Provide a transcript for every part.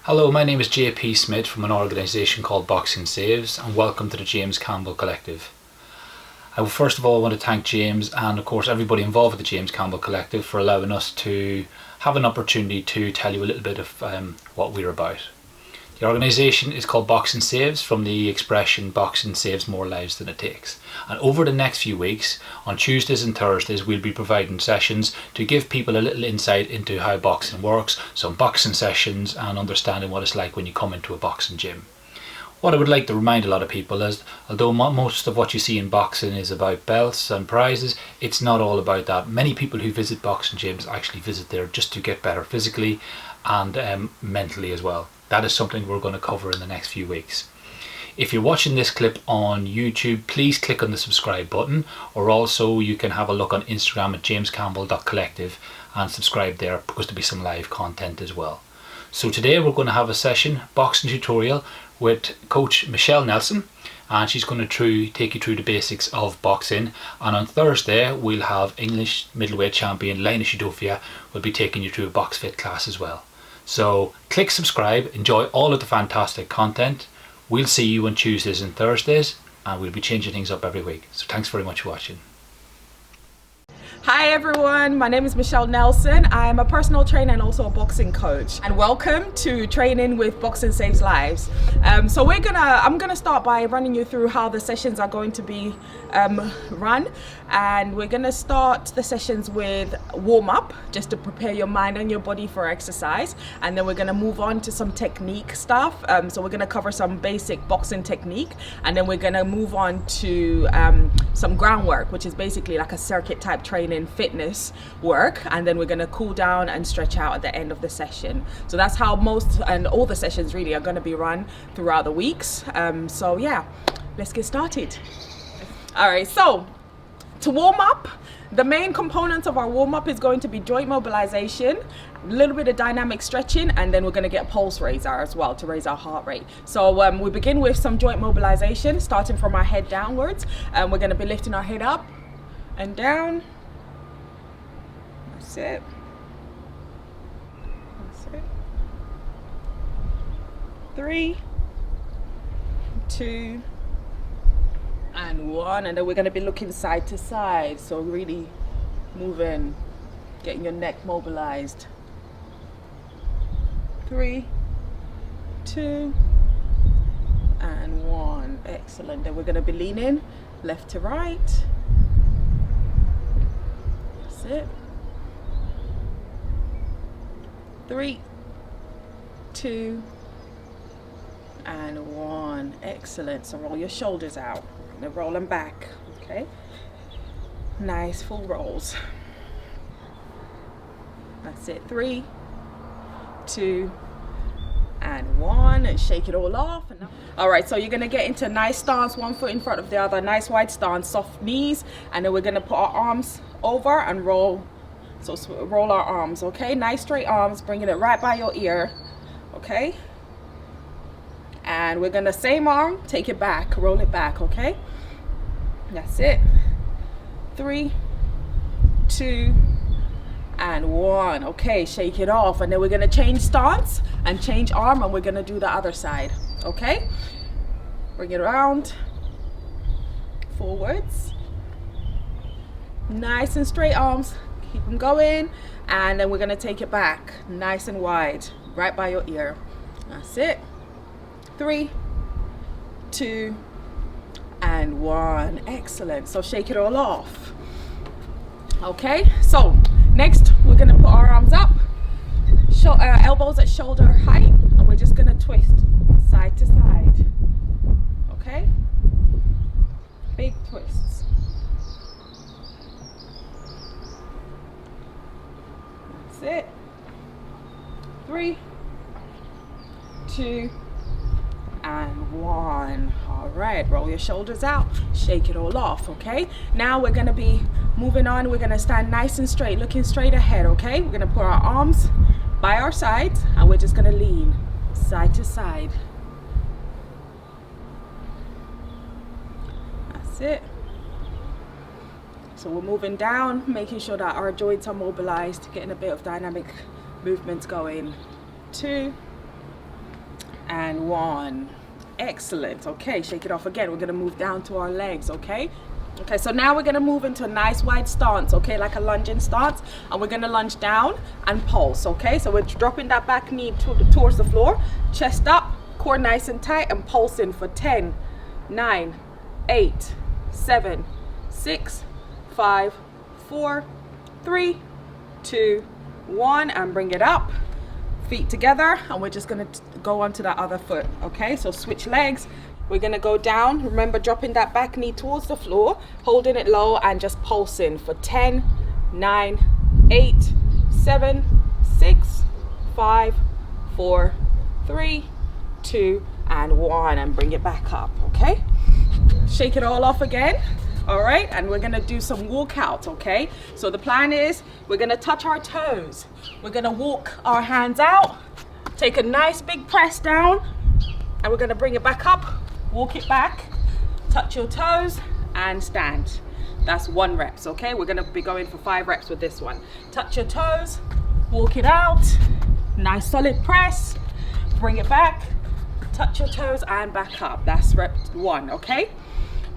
Hello, my name is JP Smith from an organisation called Boxing Saves, and welcome to the James Campbell Collective. I would first of all want to thank James and of course everybody involved with the James Campbell Collective for allowing us to have an opportunity to tell you a little bit of what we're about. The organisation is called Boxing Saves, from the expression boxing saves more lives than it takes. And over the next few weeks, on Tuesdays and Thursdays, we'll be providing sessions to give people a little insight into how boxing works, some boxing sessions and understanding what it's like when you come into a boxing gym. What I would like to remind a lot of people is, although most of what you see in boxing is about belts and prizes, it's not all about that. Many people who visit boxing gyms actually visit there just to get better physically and mentally as well. That is something we're going to cover in the next few weeks. If you're watching this clip on YouTube, please click on the subscribe button, or also you can have a look on Instagram at jamescampbell.collective and subscribe there, because there'll be some live content as well. So today we're going to have a session, boxing tutorial, with Coach Michelle Nelson, and she's going to take you through the basics of boxing. And on Thursday we'll have English middleweight champion Lina Shidofia will be taking you through a box fit class as well. So click subscribe, enjoy all of the fantastic content. We'll see you on Tuesdays and Thursdays, and we'll be changing things up every week. So thanks very much for watching. Hi everyone, my name is Michelle Nelson. I'm a personal trainer and also a boxing coach. And welcome to Training with Boxing Saves Lives. So I'm gonna start by running you through how the sessions are going to be run. And we're gonna start the sessions with warm up, just to prepare your mind and your body for exercise. And then we're gonna move on to some technique stuff. So we're gonna cover some basic boxing technique. And then we're gonna move on to some groundwork, which is basically like a circuit type training fitness work, and then we're going to cool down and stretch out at the end of the session. So that's how most and all the sessions really are going to be run throughout the weeks. So yeah, let's get started. All right, so to warm up, the main components of our warm-up is going to be joint mobilization, a little bit of dynamic stretching, and then we're going to get a pulse raiser as well to raise our heart rate. So we begin with some joint mobilization, starting from our head downwards. We're going to be lifting our head up and down. That's it. That's it. 3, 2, and 1. And then we're going to be looking side to side. So really moving, getting your neck mobilized. 3, 2, and 1. Excellent. Then we're going to be leaning left to right. That's it. 3, 2, and 1. Excellent. So roll your shoulders out. Now roll them back. Okay. Nice full rolls. That's it. 3, 2, and 1. And shake it all off. All right. So you're gonna get into a nice stance, one foot in front of the other. Nice wide stance, soft knees, and then we're gonna put our arms over and roll. So roll our arms, okay? Nice straight arms, bringing it right by your ear, okay? And we're gonna, same arm, take it back, roll it back, okay? That's it. 3, 2, and 1. Okay, shake it off. And then we're gonna change stance and change arm, and we're gonna do the other side, okay? Bring it around, forwards. Nice and straight arms. Keep them going, and then we're going to take it back nice and wide, right by your ear. That's it. 3, 2, and 1. Excellent. So shake it all off. Okay, so next we're going to put our arms up, elbows at shoulder height, and we're just going to twist side to side. Okay, big twists. That's it. 3, 2, and 1. All right, roll your shoulders out, shake it all off. Okay, now we're going to be moving on. We're going to stand nice and straight, looking straight ahead. Okay, we're going to put our arms by our sides, and we're just going to lean side to side. That's it. So we're moving down, making sure that our joints are mobilized, getting a bit of dynamic movement going. 2, and 1. Excellent. Okay, shake it off again. We're going to move down to our legs, okay? Okay, so now we're going to move into a nice wide stance, okay, like a lunging stance, and we're going to lunge down and pulse, okay? So we're dropping that back knee towards the floor, chest up, core nice and tight, and pulsing for 10, 9, 8, 7, 6, 5, 4, 3, 2, 1, and bring it up. Feet together, and we're just going to go onto that other foot, okay? So switch legs. We're going to go down. Remember, dropping that back knee towards the floor, holding it low, and just pulsing for 10, 9, 8, 7, 6, 5, 4, 3, 2, and 1, and bring it back up, okay? Shake it all off again. All right, and we're gonna do some walkouts, okay? So the plan is we're gonna touch our toes. We're gonna walk our hands out, take a nice big press down, and we're gonna bring it back up, walk it back, touch your toes, and stand. That's 1 rep, okay? We're gonna be going for 5 reps with this one. Touch your toes, walk it out, nice solid press, bring it back, touch your toes, and back up. That's rep 1, okay?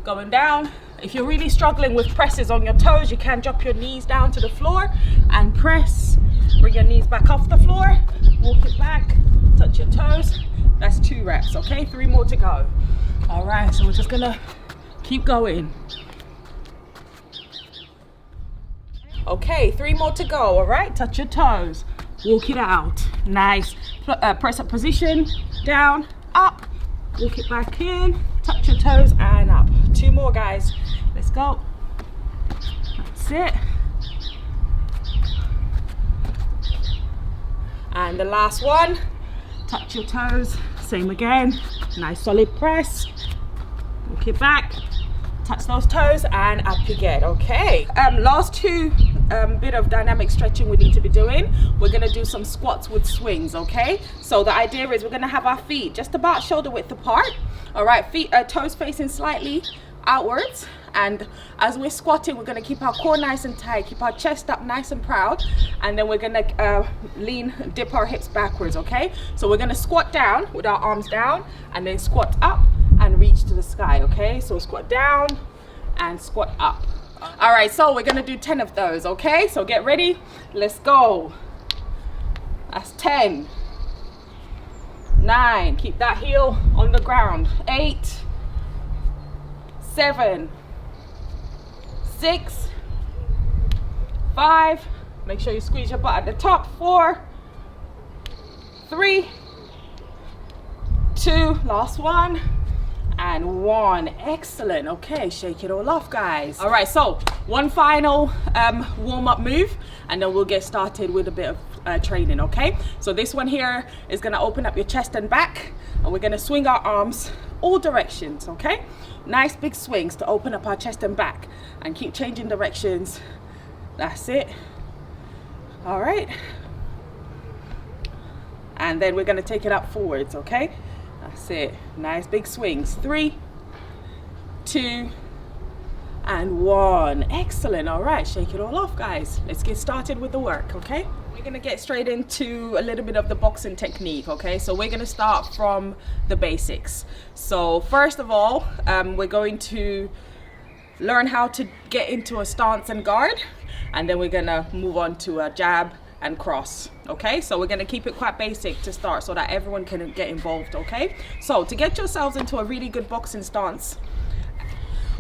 Going down. If you're really struggling with presses on your toes, you can drop your knees down to the floor and press. Bring your knees back off the floor, walk it back, touch your toes. That's 2 reps, okay? 3 more to go. All right, so we're just gonna keep going. Okay, 3 more to go, all right? Touch your toes, walk it out. Nice, press up position, down, up, walk it back in, touch your toes, and up. 2 more, guys. Let's go. That's it. And the last one, touch your toes, same again. Nice solid press. Walk it back, touch those toes, and up you get, okay? Last 2 bit of dynamic stretching we need to be doing. We're gonna do some squats with swings, okay? So the idea is we're gonna have our feet just about shoulder width apart. All right, toes facing slightly outwards, and as we're squatting, we're going to keep our core nice and tight, keep our chest up nice and proud, and then we're going to dip our hips backwards, okay? So we're going to squat down with our arms down, and then squat up and reach to the sky, okay? So squat down and squat up. All right, so we're going to do 10 of those, okay? So get ready, let's go. That's 10, 9, keep that heel on the ground, 8, 7, 6, 5, make sure you squeeze your butt at the top, 4, 3, 2, last one, and 1. Excellent. Okay, shake it all off, guys. All right, so one final warm-up move, and then we'll get started with a bit of training, okay? So this one here is gonna open up your chest and back, and we're gonna swing our arms all directions, okay? Nice big swings to open up our chest and back, and keep changing directions. That's it. All right. And then we're gonna take it up forwards, okay? That's it. Nice big swings. 3, 2, and 1. Excellent. All right, shake it all off, guys. Let's get started with the work, okay? We're gonna get straight into a little bit of the boxing technique, okay? So we're gonna start from the basics. So first of all, we're going to learn how to get into a stance and guard, and then we're gonna move on to a jab and cross, okay? So we're gonna keep it quite basic to start so that everyone can get involved, okay? So to get yourselves into a really good boxing stance,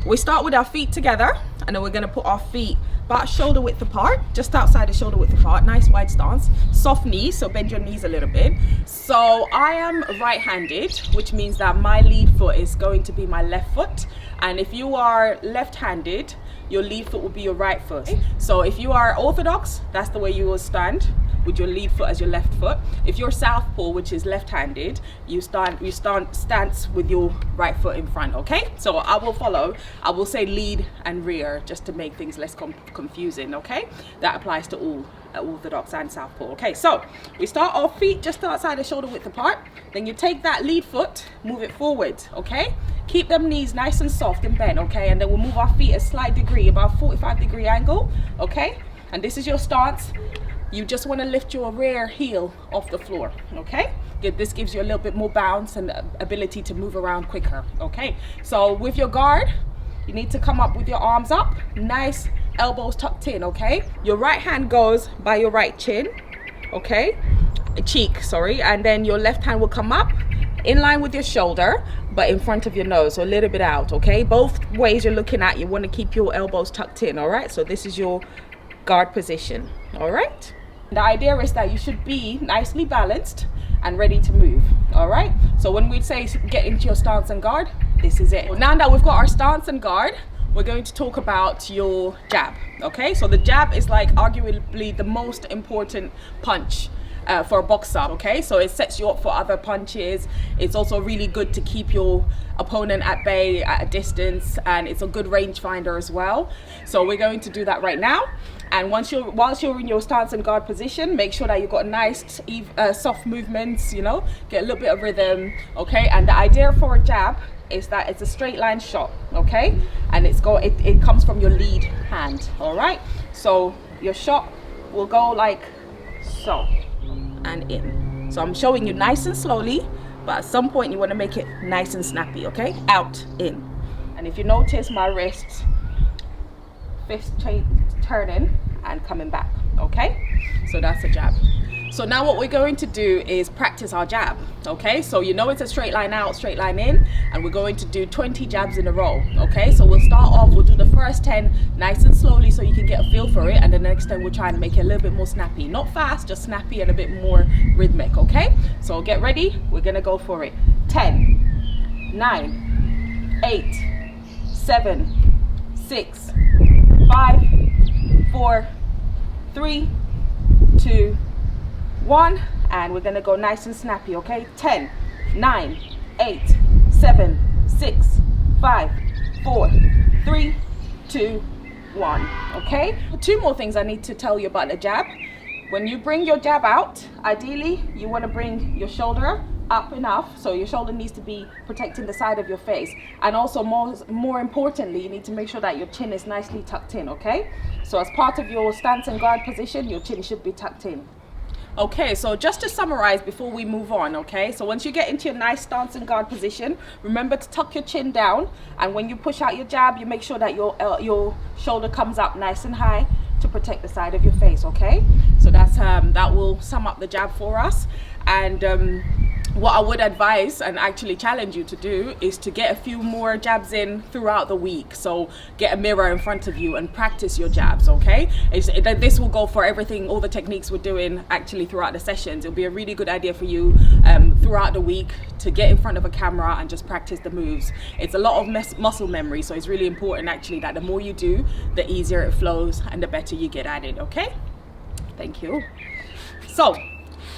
we start with our feet together, and then we're gonna put our feet about shoulder width apart, just outside the shoulder width apart. Nice wide stance, soft knees, so bend your knees a little bit. So I am right-handed, which means that my lead foot is going to be my left foot, and if you are left-handed, your lead foot will be your right foot. So if you are orthodox, that's the way you will stand, with your lead foot as your left foot. If you're southpaw, which is left-handed, you stance with your right foot in front, okay? So I will follow. I will say lead and rear just to make things less confusing, okay? That applies to all orthodox and southpaw. Okay, so we start our feet just outside the shoulder width apart. Then you take that lead foot, move it forward, okay? Keep them knees nice and soft and bent, okay? And then we'll move our feet a slight degree, about 45-degree angle, okay? And this is your stance. you just want to lift your rear heel off the floor, okay? This gives you a little bit more bounce and ability to move around quicker, okay? So with your guard, you need to come up with your arms up, nice, elbows tucked in, okay? Your right hand goes by your right chin, okay? Cheek, sorry, and then your left hand will come up in line with your shoulder, but in front of your nose, so a little bit out, okay? Both ways you're looking at, you want to keep your elbows tucked in, all right? So this is your guard position, all right? The idea is that you should be nicely balanced and ready to move, all right? So when we say get into your stance and guard, this is it. Now that we've got our stance and guard, we're going to talk about your jab, okay? So the jab is like arguably the most important punch for a boxer, okay? So it sets you up for other punches. It's also really good to keep your opponent at bay, at a distance, and it's a good range finder as well. So we're going to do that right now. And whilst you're in your stance and guard position, make sure that you've got nice, soft movements, you know, get a little bit of rhythm, okay? And the idea for a jab is that it's a straight line shot, okay? And it comes from your lead hand, all right? So your shot will go like so, and in. So I'm showing you nice and slowly, but at some point you want to make it nice and snappy, okay? Out, in. And if you notice my wrists, fist turning and coming back, okay? So that's a jab. So now what we're going to do is practice our jab, okay? So you know it's a straight line out, straight line in, and we're going to do 20 jabs in a row, okay? So we'll start off, we'll do the first 10 nice and slowly so you can get a feel for it, and the next 10 we'll try and make it a little bit more snappy. Not fast, just snappy and a bit more rhythmic, okay? So get ready, we're gonna go for it. 10, 9, 8, 7, 6, 5, 4, 3, 2, 1, and we're gonna go nice and snappy, okay? 10, 9, 8, 7, 6, 5, 4, 3, 2, 1, okay? 2 more things I need to tell you about the jab. When you bring your jab out, ideally you want to bring your shoulder up enough, so your shoulder needs to be protecting the side of your face, and also more importantly, you need to make sure that your chin is nicely tucked in, okay? So as part of your stance and guard position, your chin should be tucked in. Okay, so just to summarize before we move on, okay? So once you get into your nice stance and guard position, remember to tuck your chin down, and when you push out your jab, you make sure that your shoulder comes up nice and high to protect the side of your face, okay? So that's that will sum up the jab for us. And what I would advise and actually challenge you to do is to get a few more jabs in throughout the week. So get a mirror in front of you and practice your jabs, okay? This will go for everything, all the techniques we're doing actually throughout the sessions. It'll be a really good idea for you throughout the week to get in front of a camera and just practice the moves. It's a lot of muscle memory, so it's really important actually that the more you do, the easier it flows and the better you get at it, okay? Thank you. So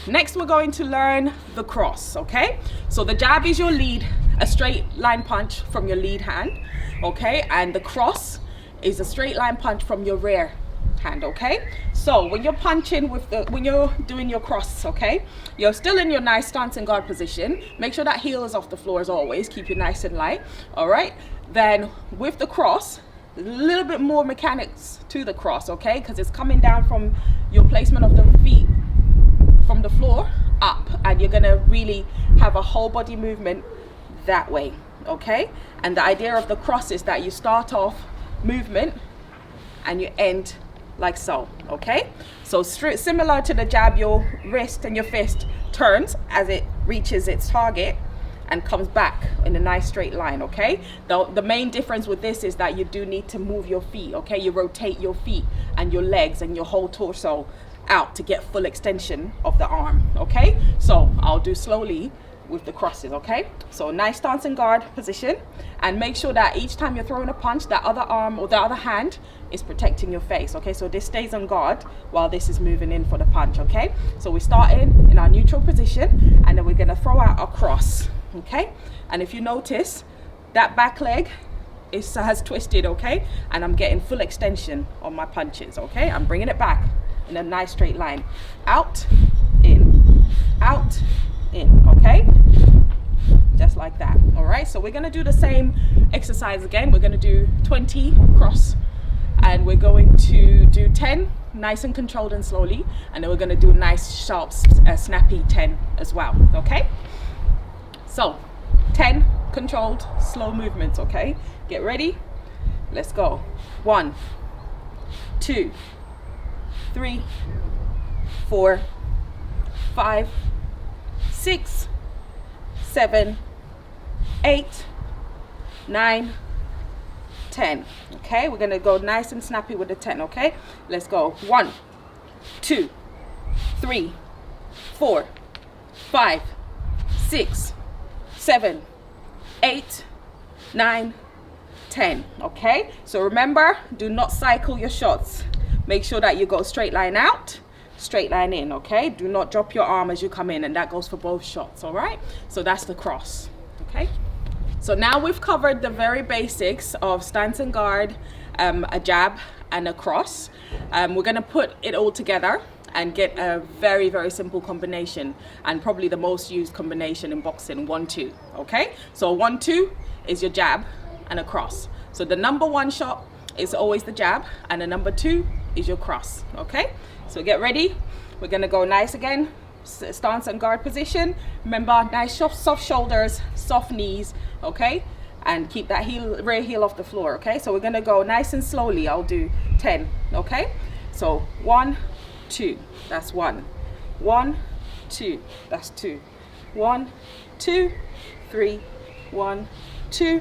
next we're going to learn the cross, okay? So the jab is your lead, a straight line punch from your lead hand, okay? And the cross is a straight line punch from your rear hand, okay? So when you're punching when you're doing your cross, okay? You're still in your nice stance and guard position. Make sure that heel is off the floor as always. Keep it nice and light, all right? Then with the cross, a little bit more mechanics to the cross, okay? Because it's coming down from your placement of the feet from the floor up, and you're gonna really have a whole body movement that way, okay? And the idea of the cross is that you start off movement and you end like so, okay? So similar to the jab, your wrist and your fist turns as it reaches its target and comes back in a nice straight line, okay? The main difference with this is that you do need to move your feet, okay? You rotate your feet and your legs and your whole torso out to get full extension of the arm, okay? So I'll do slowly with the crosses, okay? So nice stance and guard position, and make sure that each time you're throwing a punch, that other arm or the other hand is protecting your face, okay? So this stays on guard while this is moving in for the punch, okay? So we start in our neutral position, and then we're gonna throw out our cross, okay? And if you notice, that back leg has twisted, okay? And I'm getting full extension on my punches, okay? I'm bringing it back in a nice straight line. Out, in, okay? Just like that, all right? So we're gonna do the same exercise again. We're gonna do 20 cross and we're going to do 10 nice and controlled and slowly, and then we're going to do nice sharp snappy 10 as well. Okay, so 10 controlled slow movements. Okay, get ready, let's go. 1, 2, 3, 4, 5, 6, 7, 8, 9, 10. Okay, we're gonna go nice and snappy with the 10. Okay, let's go. 1, 2, 3, 4, 5, 6, 7, 8, 9, 10. Okay, so remember, do not cycle your shots. Make sure that you go straight line out, straight line in. Okay, do not drop your arm as you come in, and that goes for both shots. All right, so that's the cross. Okay, so now we've covered the very basics of stance and guard, a jab and a cross. We're gonna put it all together and get a very, very simple combination, and probably the most used combination in boxing, 1-2. Okay, so 1-2 is your jab and a cross. So the number one shot is always the jab, and the number 2 is your cross. Okay, so get ready. We're gonna go nice again, stance and guard position. Remember, nice soft shoulders, soft knees. Okay, and keep that rear heel off the floor. Okay, so we're gonna go nice and slowly. I'll do 10. Okay, so 1, 2, that's 1. 1, 2, that's 2. 1, 2, 3, 1, 2,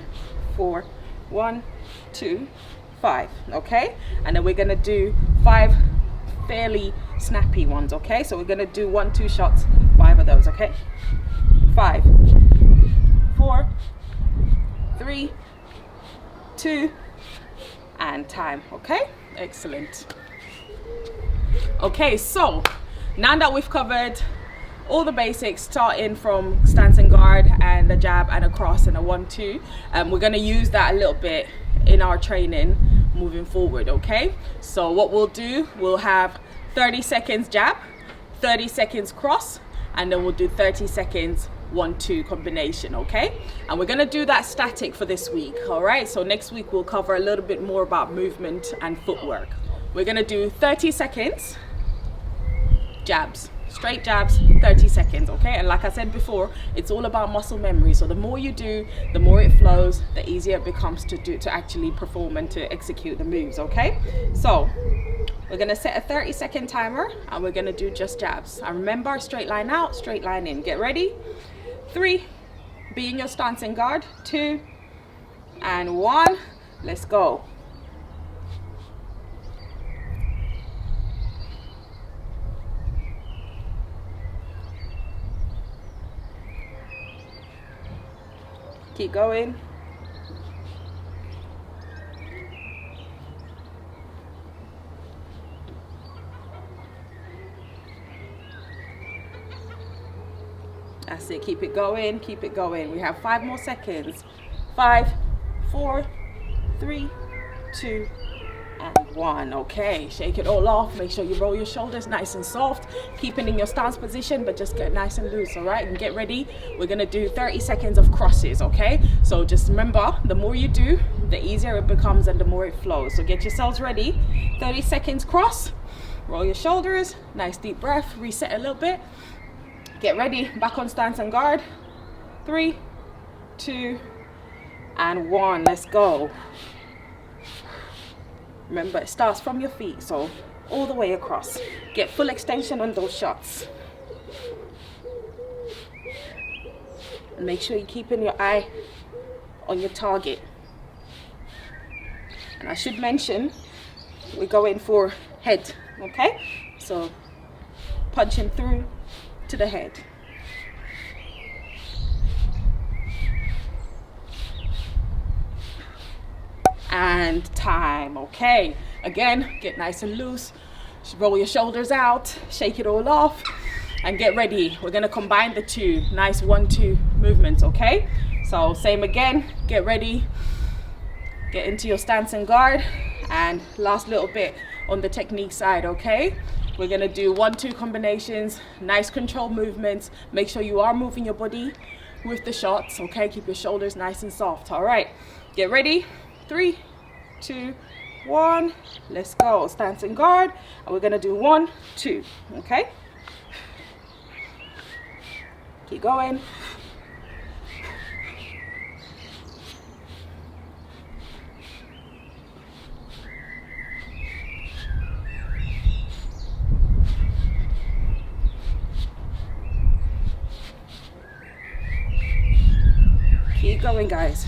4, 1, 2, 5. Okay, and then we're gonna do 5 fairly snappy ones. Okay, so we're gonna do 1-2 shots, 5 of those. Okay, 5, 4, 3, 2, and time. Okay, excellent. Okay, so now that we've covered all the basics, starting from stance and guard and a jab and a cross and a 1-2, we're going to use that a little bit in our training moving forward. Okay, so what we'll do, we'll have 30 seconds jab, 30 seconds cross, and then we'll do 30 seconds 1-2 combination. Okay, and we're going to do that static for this week. All right, so next week we'll cover a little bit more about movement and footwork. We're going to do 30 seconds jabs, straight jabs, 30 seconds. Okay, and like I said before, it's all about muscle memory. So the more you do, the more it flows, the easier it becomes to actually perform and to execute the moves. Okay, so we're going to set a 30-second timer, and we're going to do just jabs. And remember, straight line out, straight line in. Get ready. 3, be in your stance and guard. 2, and 1. Let's go. Keep going. That's it. Keep it going. Keep it going. We have 5 more seconds. 5, 4, 3, 2, and 1. Okay, shake it all off. Make sure you roll your shoulders nice and soft, keeping in your stance position, but just get nice and loose. All right, and get ready. We're gonna do 30 seconds of crosses. Okay, so just remember, the more you do, the easier it becomes and the more it flows. So get yourselves ready. 30 seconds cross, roll your shoulders, nice deep breath, reset a little bit. Get ready, back on stance and guard. 3, 2, and 1. Let's go. Remember, it starts from your feet, so all the way across. Get full extension on those shots. And make sure you're keeping your eye on your target. And I should mention, we're going for head, okay? So punching through to the head. And time. Okay, again, get nice and loose, roll your shoulders out, shake it all off, and get ready. We're gonna combine the 2 nice 1-2 movements. Okay, so same again, get ready, get into your stance and guard, and last little bit on the technique side. Okay, we're gonna do 1-2 combinations, nice controlled movements. Make sure you are moving your body with the shots. Okay, keep your shoulders nice and soft. All right, get ready. 3, 2, 1, let's go. Stance and guard, and we're gonna do 1, 2, okay? Keep going. Keep going, guys.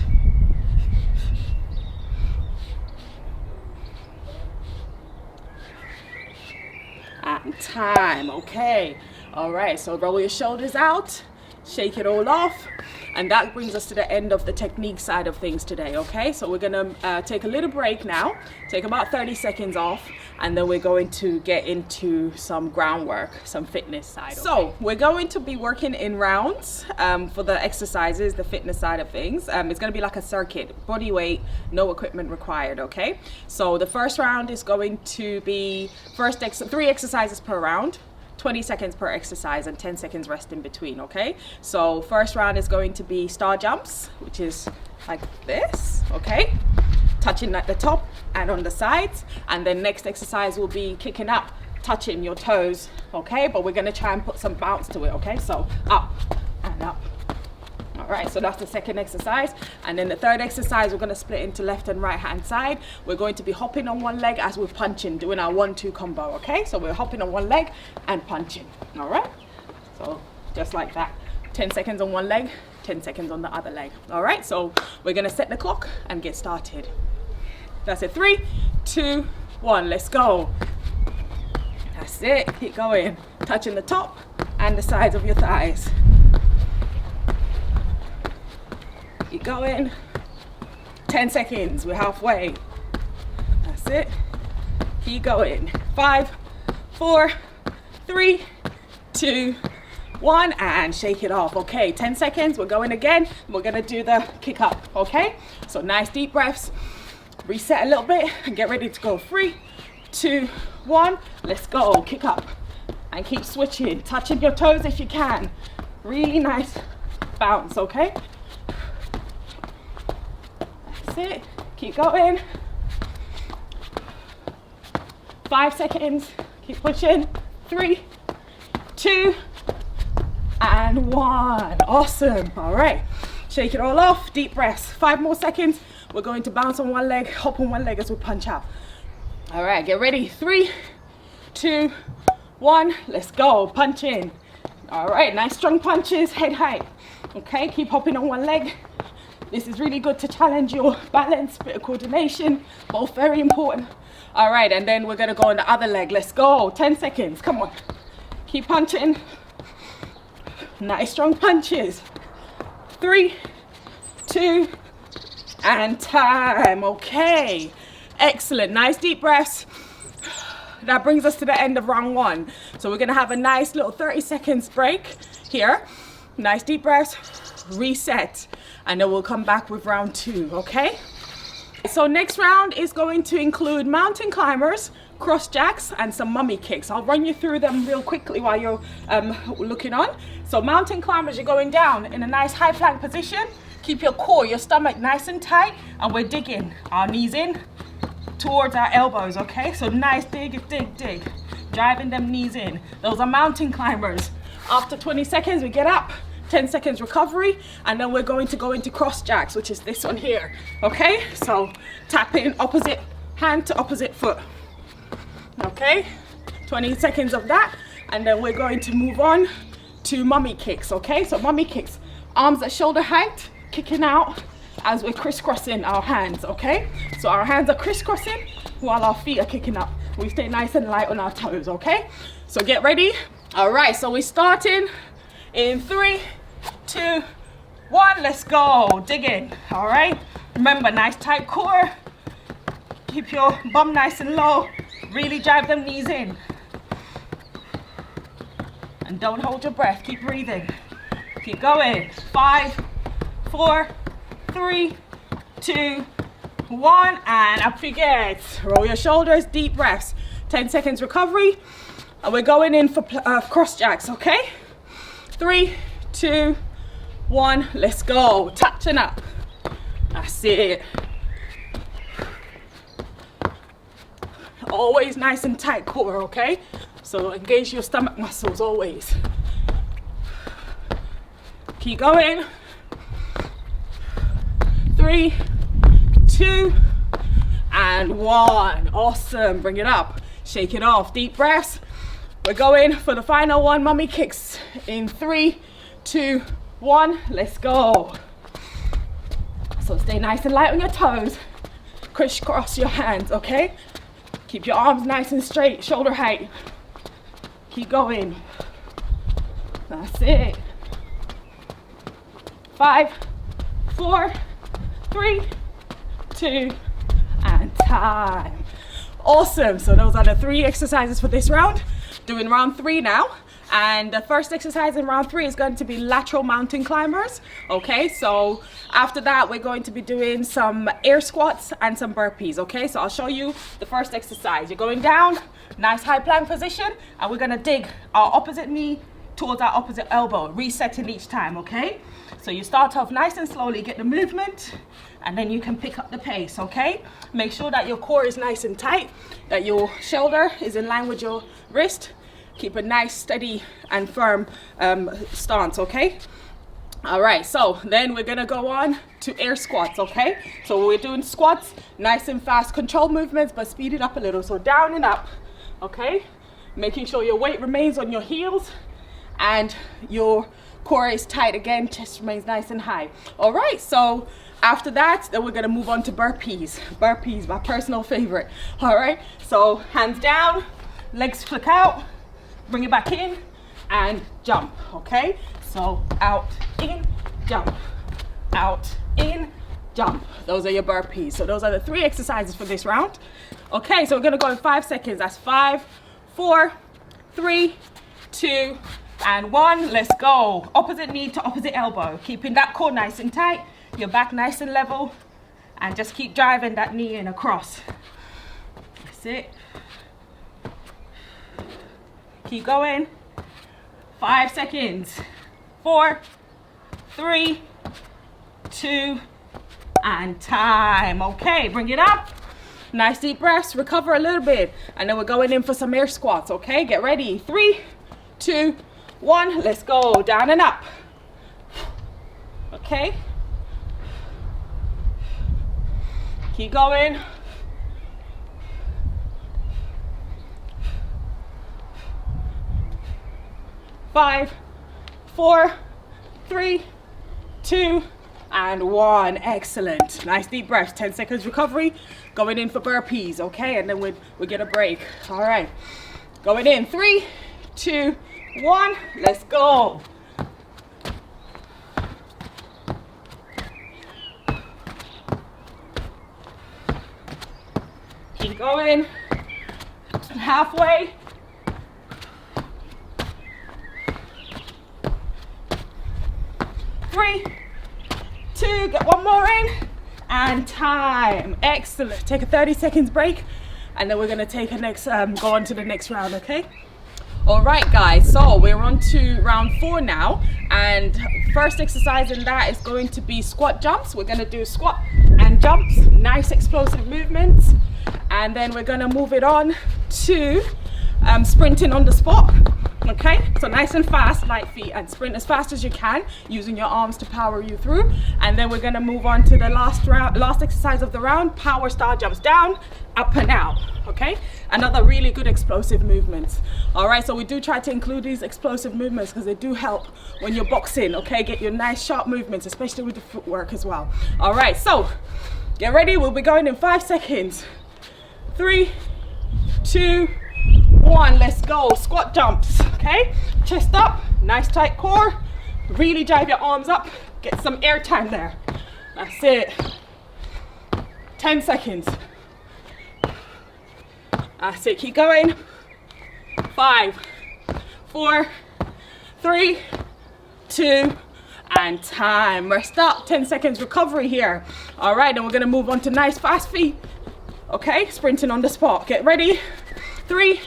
And time. Okay. All right, so roll your shoulders out, shake it all off, and that brings us to the end of the technique side of things today. Okay, so we're gonna take a little break now, take about 30 seconds off, and then we're going to get into some groundwork, some fitness side. Okay? So we're going to be working in rounds for the exercises, the fitness side of things. It's gonna be like a circuit, body weight, no equipment required. Okay, so the first round is going to be 3 exercises per round, 20 seconds per exercise, and 10 seconds rest in between. Okay, so first round is going to be star jumps, which is like this. Okay, touching at the top and on the sides, and then next exercise will be kicking up, touching your toes. Okay, but we're going to try and put some bounce to it. Okay, so up and up. All right, so that's the second exercise, and then the third exercise we're going to split into left and right hand side. We're going to be hopping on one leg as we're punching, doing our 1-2 combo. Okay, so we're hopping on one leg and punching. All right, so just like that, 10 seconds on one leg, 10 seconds on the other leg. All right, so we're going to set the clock and get started. That's it. 3, 2, 1, let's go. That's it. Keep going, touching the top and the sides of your thighs. Keep going. 10 seconds, we're halfway. That's it. Keep going. 5, 4, 3, 2, 1, and shake it off. Okay, 10 seconds, we're going again. We're gonna do the kick up, okay? So nice deep breaths. Reset a little bit and get ready to go. 3, 2, 1, let's go. Kick up and keep switching, touching your toes if you can. Really nice bounce, okay? That's it. Keep going. 5 seconds. Keep pushing. 3, 2, and 1. Awesome. All right. Shake it all off. Deep breaths. 5 more seconds. We're going to bounce on one leg, hop on one leg as we punch out. All right. Get ready. 3, 2, 1. Let's go. Punch in. All right. Nice strong punches. Head height. Okay. Keep hopping on one leg. This is really good to challenge your balance, bit of coordination, both very important. All right, and then we're gonna go on the other leg. Let's go, 10 seconds, come on. Keep punching. Nice strong punches. 3, 2, and time. Okay, excellent, nice deep breaths. That brings us to the end of round 1. So we're gonna have a nice little 30 seconds break here. Nice deep breaths, reset, and then we'll come back with round 2, okay? So next round is going to include mountain climbers, cross jacks, and some mummy kicks. I'll run you through them real quickly while you're looking on. So mountain climbers, you're going down in a nice high plank position. Keep your core, your stomach nice and tight, and we're digging our knees in towards our elbows, okay? So nice dig, dig, dig, driving them knees in. Those are mountain climbers. After 20 seconds, we get up. 10 seconds recovery, and then we're going to go into cross jacks, which is this one here. Okay, so tap in opposite hand to opposite foot. Okay, 20 seconds of that, and then we're going to move on to mummy kicks. Okay, so mummy kicks, arms at shoulder height, kicking out as we're crisscrossing our hands. Okay, so our hands are crisscrossing while our feet are kicking up. We stay nice and light on our toes. Okay, so get ready. All right, so we're starting in 3, 2, 1, let's go. Dig in. All right, remember, nice tight core. Keep your bum nice and low. Really drive them knees in, and don't hold your breath. Keep breathing. Keep going. 5, 4, 3, 2, 1, and up you get. Roll your shoulders, deep breaths. 10 seconds recovery, and we're going in for cross jacks. Okay, 3, 2, 1, let's go. Touching up. That's it. Always nice and tight core, okay? So engage your stomach muscles always. Keep going. 3, 2, and 1. Awesome. Bring it up. Shake it off. Deep breaths. We're going for the final one. Mummy kicks in 3, 2, 1. Let's go. So stay nice and light on your toes. Crisscross your hands, okay? Keep your arms nice and straight, shoulder height. Keep going. That's it. 5, 4, 3, 2, and time. Awesome. So those are the 3 exercises for this round. Doing round 3 now. And the first exercise in round 3 is going to be lateral mountain climbers. Okay, so after that, we're going to be doing some air squats and some burpees. Okay, so I'll show you the first exercise. You're going down, nice high plank position, and we're gonna dig our opposite knee towards our opposite elbow, resetting each time, okay? So you start off nice and slowly, get the movement, and then you can pick up the pace, okay? Make sure that your core is nice and tight, that your shoulder is in line with your wrist. Keep a nice, steady, and firm stance, okay? All right, so then we're gonna go on to air squats, okay? So we're doing squats, nice and fast, controlled movements, but speed it up a little. So down and up, okay? Making sure your weight remains on your heels and your core is tight again, chest remains nice and high. All right, so after that, then we're gonna move on to burpees. Burpees, my personal favorite. All right, so hands down, legs flick out, bring it back in and jump, okay? So out, in, jump, out, in, jump. Those are your burpees. So those are the 3 exercises for this round. Okay, so we're gonna go in 5 seconds. That's 5, 4, 3, 2, and 1. Let's go. Opposite knee to opposite elbow. Keeping that core nice and tight, your back nice and level, and just keep driving that knee in across. That's it. Keep going. 5 seconds. 4, 3, 2, and time. Okay, bring it up. Nice deep breaths. Recover a little bit. And then we're going in for some air squats, okay? Get ready. 3, 2, 1. Let's go. Down and up. Okay. Keep going. 5, 4, 3, 2, and 1. Excellent. Nice deep breath. 10 seconds recovery. Going in for burpees, okay? And then we get a break. All right. Going in. 3, 2, 1. Let's go. Keep going. Halfway. 3, 2, get one more in, and time. Excellent. Take a 30 seconds break, and then we're gonna take a next, go on to the next round, okay? All right, guys, so we're on to round 4 now, and first exercise in that is going to be squat jumps. We're gonna do squat and jumps, nice explosive movements, and then we're gonna move it on to sprinting on the spot. Okay, so nice and fast, light feet, and sprint as fast as you can, using your arms to power you through. And then we're gonna move on to the last exercise of the round, power style jumps down, up and out, okay? Another really good explosive movements. All right, so we do try to include these explosive movements because they do help when you're boxing, okay? Get your nice sharp movements, especially with the footwork as well. All right, so get ready, we'll be going in 5 seconds. 3, 2, 1, let's go. Squat jumps, okay? Chest up, nice tight core. Really drive your arms up. Get some air time there. That's it. 10 seconds. That's it, keep going. 5, 4, 3, 2, and time. Rest up, 10 seconds recovery here. All right, then we're gonna move on to nice fast feet. Okay, sprinting on the spot. Get ready. 3,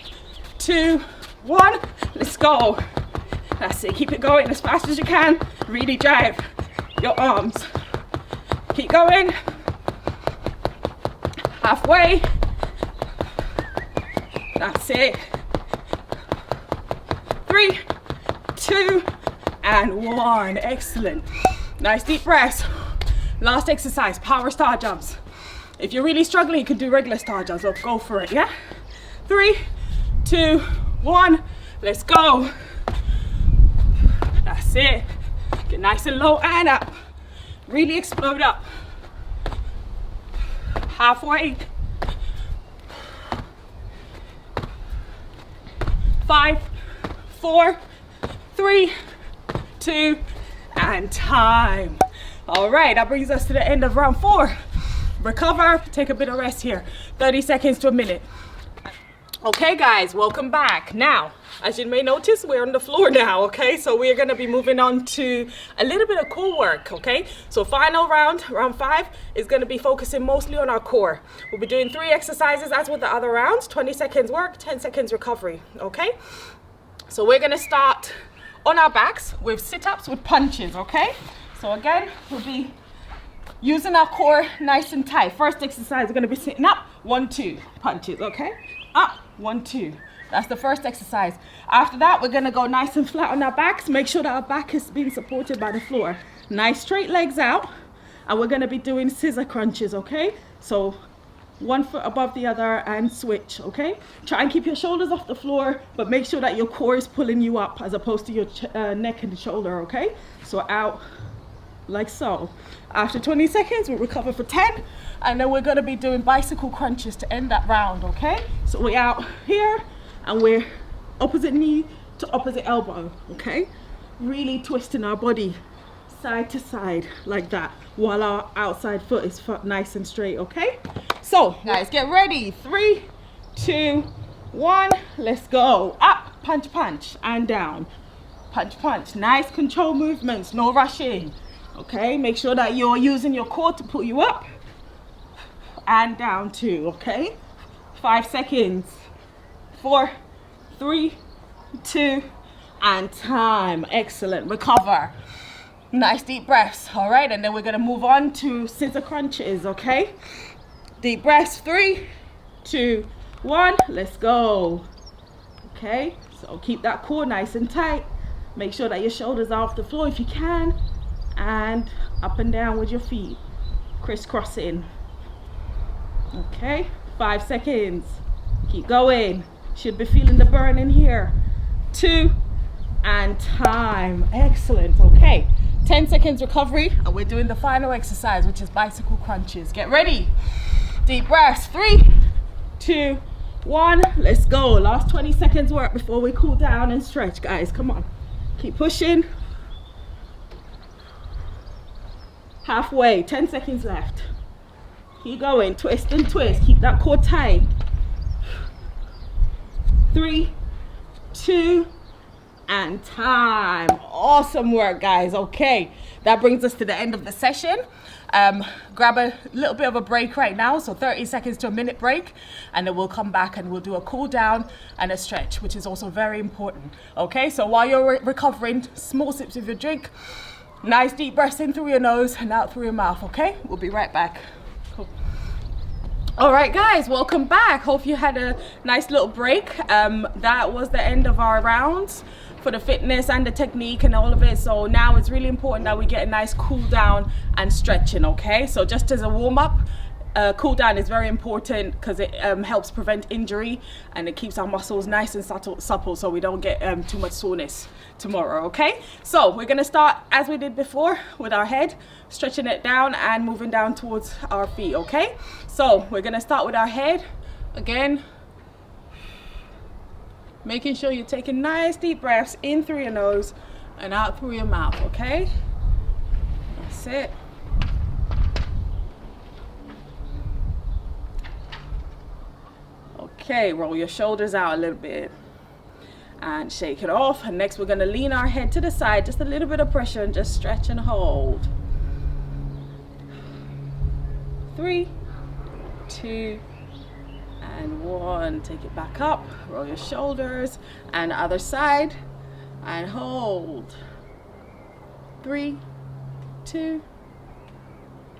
2, 1, let's go. That's it, keep it going as fast as you can. Really drive your arms. Keep going. Halfway. That's it. 3, 2, and 1. Excellent. Nice deep breaths. Last exercise, power star jumps. If you're really struggling, you can do regular star jumps, so go for it, yeah? 3, 2, 1, let's go. That's it. Get nice and low and up. Really explode up. Halfway. 5, 4, 3, 2, and time. All right, that brings us to the end of round 4. Recover, take a bit of rest here. 30 seconds to a minute. Okay guys, welcome back. Now, as you may notice, we're on the floor now, okay? So we're gonna be moving on to a little bit of core work, okay? So final round, round 5, is gonna be focusing mostly on our core. We'll be doing 3 exercises as with the other rounds, 20 seconds work, 10 seconds recovery, okay? So we're gonna start on our backs with sit-ups with punches, okay? So again, we'll be using our core nice and tight. First exercise, we're gonna be sitting up, 1, 2, punches, okay? Up, 1, 2. That's the first exercise. After that, we're gonna go nice and flat on our backs. Make sure that our back is being supported by the floor. Nice straight legs out. And we're gonna be doing scissor crunches, okay? So 1 foot above the other and switch, okay? Try and keep your shoulders off the floor, but make sure that your core is pulling you up as opposed to your neck and shoulder, okay? So out like so. After 20 seconds, we'll recover for 10, and then we're gonna be doing bicycle crunches to end that round, okay? So we're out here, and we're opposite knee to opposite elbow, okay? Really twisting our body side to side like that, while our outside foot is nice and straight, okay? So, guys, get ready. 3, 2, 1, let's go. Up, punch, punch, and down. Punch, punch. Nice control movements, no rushing. Okay, make sure that you're using your core to pull you up and down too, okay? 5 seconds. 4, 3, 2, and time. Excellent. Recover. Nice deep breaths. All right, and then we're gonna move on to scissor crunches, okay? Deep breaths. 3, 2, 1. Let's go. Okay, so keep that core nice and tight. Make sure that your shoulders are off the floor if you can. And up and down with your feet, crisscrossing. Okay, 5 seconds. Keep going. Should be feeling the burn in here. 2, and time. Excellent. Okay, 10 seconds recovery, and we're doing the final exercise, which is bicycle crunches. Get ready. Deep breaths. 3, 2, 1. Let's go. Last 20 seconds work before we cool down and stretch, guys. Come on. Keep pushing. Halfway, 10 seconds left. Keep going, twist and twist. Keep that core tight. 3, 2, and time. Awesome work, guys. Okay, that brings us to the end of the session. Grab a little bit of a break right now, so 30 seconds to a minute break, and then we'll come back and we'll do a cool down and a stretch, which is also very important. Okay, so while you're recovering, small sips of your drink. Nice deep breaths in through your nose and out through your mouth, okay? We'll be right back. Cool. All right, guys, welcome back. Hope you had a nice little break. That was the end of our rounds for the fitness and the technique and all of it. So now it's really important that we get a nice cool down and stretching, okay? So just as a warm up, cool down is very important because it helps prevent injury, and it keeps our muscles nice and supple so we don't get too much soreness tomorrow, okay? So we're gonna start as we did before with our head, stretching it down and moving down towards our feet, okay? So we're gonna start with our head. Again, making sure you're taking nice deep breaths in through your nose and out through your mouth, okay? That's it. Okay, roll your shoulders out a little bit and shake it off. And next we're going to lean our head to the side, just a little bit of pressure, and just stretch and hold. 3, 2, and 1. Take it back up, roll your shoulders, and other side, and hold. 3, 2,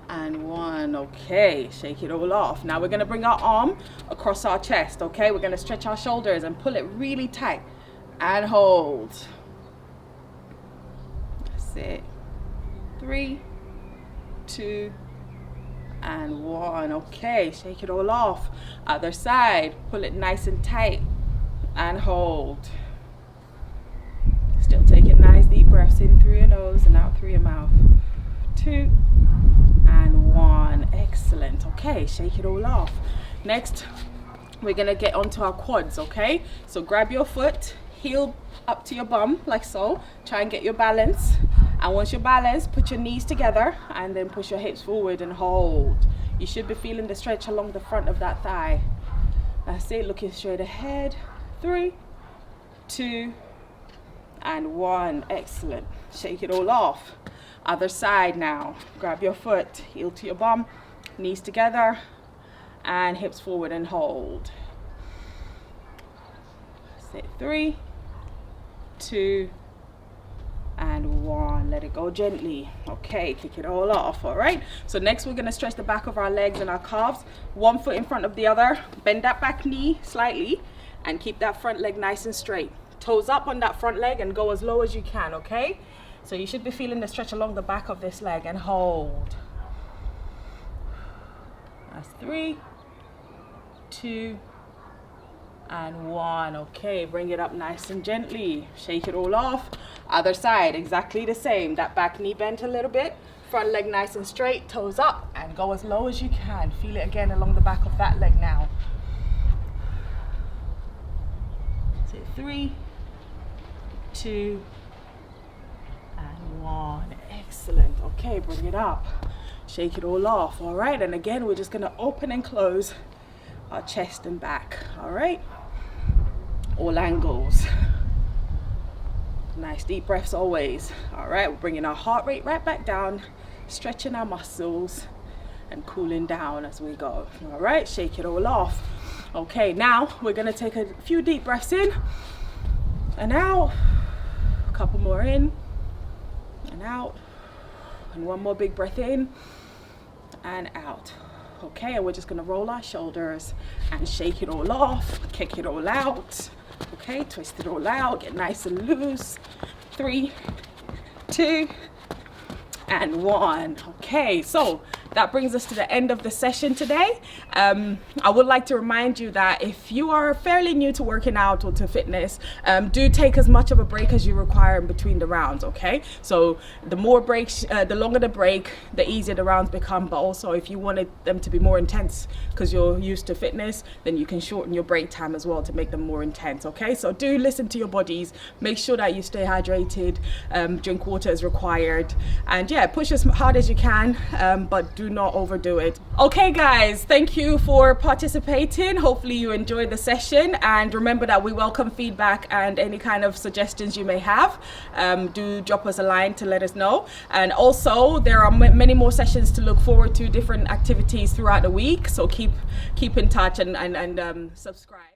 and 1. Okay, shake it all off. Now we're gonna bring our arm across our chest, okay? We're gonna stretch our shoulders and pull it really tight and hold. That's it. 3, 2, and 1. Okay, shake it all off. Other side, pull it nice and tight and hold. Still taking nice deep breaths in through your nose and out through your mouth. 2 and 1. Excellent. Okay, shake it all off. Next, we're gonna get onto our quads, okay? So grab your foot, heel up to your bum, like so. Try and get your balance. And once you're balanced, put your knees together and then push your hips forward and hold. You should be feeling the stretch along the front of that thigh. That's it, looking straight ahead. 3, 2, and 1. Excellent. Shake it all off. Other side now. Grab your foot, heel to your bum, knees together, and hips forward and hold. That's it. 3, 2, and 1. Let it go gently. Okay, kick it all off. All right, so next we're going to stretch the back of our legs and our calves. One foot in front of the other. Bend that back knee slightly and keep that front leg nice and straight. Toes up on that front leg and go as low as you can, okay? So you should be feeling the stretch along the back of this leg and hold. That's 3, 2, and 1. Okay, bring it up nice and gently. Shake it all off. Other side, exactly the same. That back knee bent a little bit. Front leg nice and straight, toes up, and go as low as you can. Feel it again along the back of that leg now. So 3, 2, and 1. Excellent. Okay, bring it up. Shake it all off. All right, and again, we're just gonna open and close our chest and back. All right, all angles. Nice deep breaths always. All right, we're bringing our heart rate right back down, stretching our muscles and cooling down as we go. All right, shake it all off. Okay, now we're gonna take a few deep breaths in and out. A couple more in and out, and one more big breath in and out. Okay, and we're just gonna roll our shoulders and shake it all off, kick it all out. Okay, twist it all out, get nice and loose. 3, 2, and 1. Okay, so that brings us to the end of the session today. I would like to remind you that if you are fairly new to working out or to fitness, do take as much of a break as you require in between the rounds, okay? So the more breaks, the longer the break, the easier the rounds become. But also if you wanted them to be more intense because you're used to fitness, then you can shorten your break time as well to make them more intense, okay? So do listen to your bodies, make sure that you stay hydrated, drink water as required, and yeah, push as hard as you can, but do not overdo it. Okay guys, thank you for participating. Hopefully you enjoyed the session, and remember that we welcome feedback and any kind of suggestions you may have. Do drop us a line to let us know. And also there are many more sessions to look forward to, different activities throughout the week, so keep in touch and subscribe.